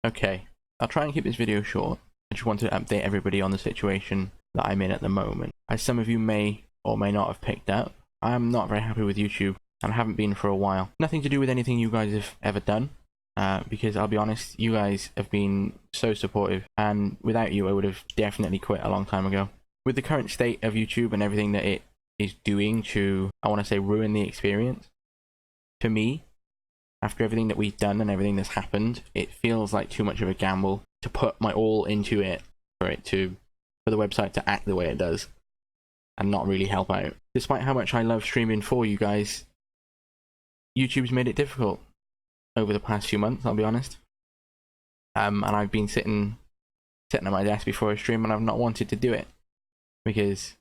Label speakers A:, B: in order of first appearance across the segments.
A: Okay, I'll try and keep this video short. I just wanted to update everybody on the situation that I'm in at the moment. As some of you may or may not have picked up, I'm not very happy with YouTube and haven't been for a while. Nothing to do with anything you guys have ever done, because I'll be honest, you guys have been so supportive, and without you I would have definitely quit a long time ago. With the current state of YouTube and everything that it is doing to, I want to say, ruin the experience, to me, after everything that we've done and everything that's happened, it feels like too much of a gamble to put my all into it for the website to act the way it does and not really help out. Despite how much I love streaming for you guys, YouTube's made it difficult over the past few months, I'll be honest. And I've been sitting at my desk before a stream and I've not wanted to do it because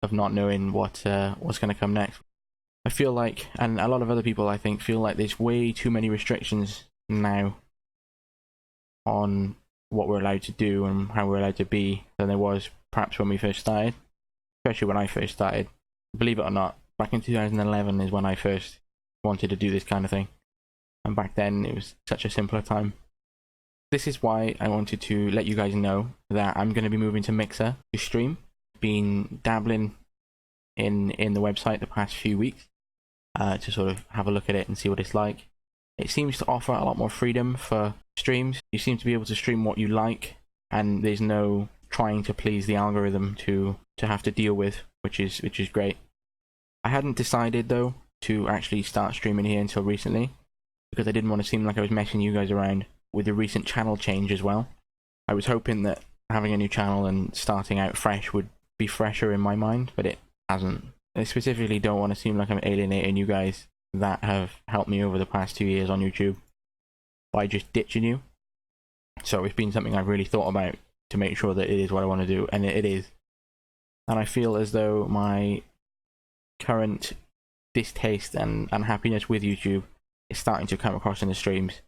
A: of not knowing what's going to come next. I feel like, and a lot of other people I think feel like there's way too many restrictions now on what we're allowed to do and how we're allowed to be than there was perhaps when we first started, especially when I first started. Believe it or not, back in 2011 is when I first wanted to do this kind of thing, and back then it was such a simpler time. This is why I wanted to let you guys know that I'm going to be moving to Mixer to stream. Been dabbling in the website the past few weeks to sort of have a look at it and see what it's like. It seems to offer a lot more freedom for streams. You seem to be able to stream what you like, and there's no trying to please the algorithm to have to deal with, which is great. I hadn't decided though to actually start streaming here until recently, because I didn't want to seem like I was messing you guys around with the recent channel change as well. I was hoping that having a new channel and starting out fresh would be fresher in my mind, but it hasn't. I specifically don't want to seem like I'm alienating you guys that have helped me over the past 2 years on YouTube by just ditching you. So it's been something I've really thought about to make sure that it is what I want to do, and it is. And I feel as though my current distaste and unhappiness with YouTube is starting to come across in the streams.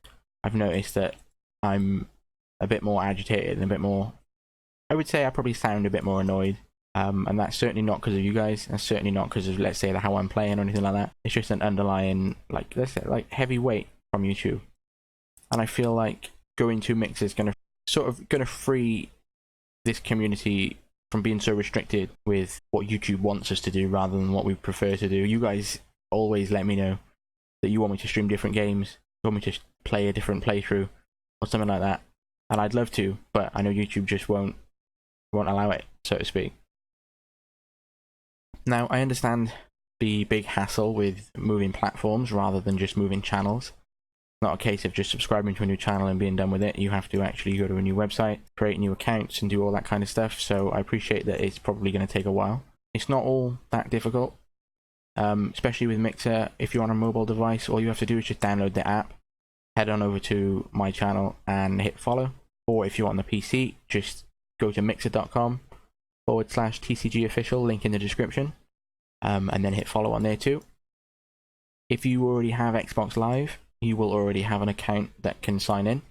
A: I've noticed that I'm a bit more agitated and a bit more, I would say I probably sound a bit more annoyed. And that's certainly not because of you guys, and certainly not because of, let's say, how I'm playing or anything like that. It's just an underlying, like, let's say, like, heavy weight from YouTube. And I feel like going to Mixer is going to free this community from being so restricted with what YouTube wants us to do rather than what we prefer to do. You guys always let me know that you want me to stream different games, you want me to play a different playthrough or something like that, and I'd love to, but I know YouTube just won't allow it, so to speak. Now, I understand the big hassle with moving platforms rather than just moving channels. It's not a case of just subscribing to a new channel and being done with it. You have to actually go to a new website, create new accounts, and do all that kind of stuff, so I appreciate that it's probably going to take a while. It's not all that difficult, especially with Mixer. If you're on a mobile device, all you have to do is just download the app, head on over to my channel and hit follow. Or if you're on the PC, just go to mixer.com/TCG official, link in the description, and then hit follow on there too. If you already have Xbox Live, you will already have an account that can sign in,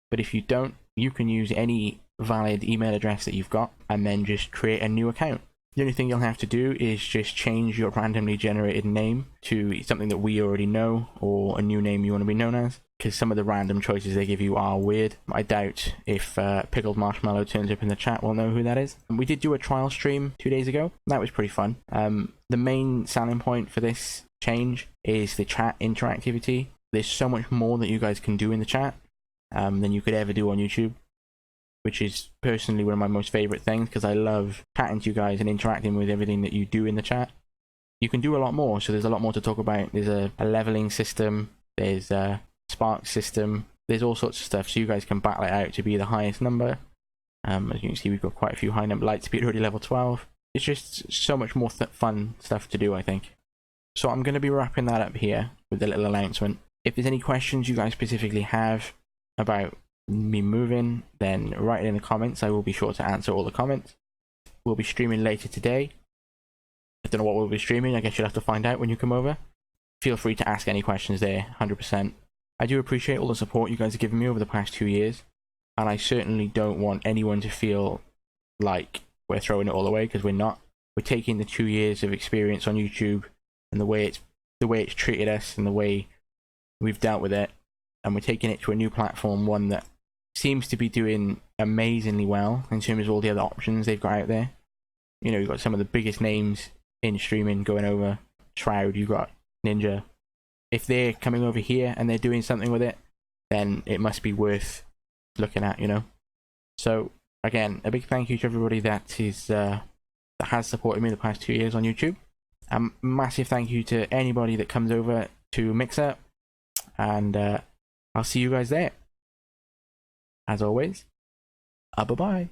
A: but if you don't, you can use any valid email address that you've got and then just create a new account. The only thing you'll have to do is just change your randomly generated name to something that we already know, or a new name you want to be known as, because some of the random choices they give you are weird. I doubt if Pickled Marshmallow turns up in the chat we'll know who that is. We did do a trial stream 2 days ago. That was pretty fun. The main selling point for this change is the chat interactivity. There's so much more that you guys can do in the chat than you could ever do on YouTube, which is personally one of my most favorite things, because I love chatting to you guys and interacting with everything that you do in the chat. You can do a lot more, so there's a lot more to talk about. There's a leveling system, there's a spark system, there's all sorts of stuff, so you guys can battle it out to be the highest number. As you can see, we've got quite a few high number. Lightspeed already level 12. It's just so much more fun stuff to do, I think. So I'm going to be wrapping that up here with the little announcement. If there's any questions you guys specifically have about me moving, then write it in the comments. I will be sure to answer all the comments. We'll be streaming later today. I don't know what we'll be streaming. I guess you'll have to find out when you come over. Feel free to ask any questions there, 100%. I do appreciate all the support you guys have given me over the past 2 years, and I certainly don't want anyone to feel like we're throwing it all away, because we're not. We're taking the 2 years of experience on YouTube and the way it's treated us and the way we've dealt with it, and we're taking it to a new platform, one that seems to be doing amazingly well in terms of all the other options they've got out there. You know, you've got some of the biggest names in streaming going over. Shroud, you've got Ninja. If they're coming over here and they're doing something with it, then it must be worth looking at, you know. So again, a big thank you to everybody that has supported me the past 2 years on YouTube. A massive thank you to anybody that comes over to Mixer, and I'll see you guys there. As always, bye bye.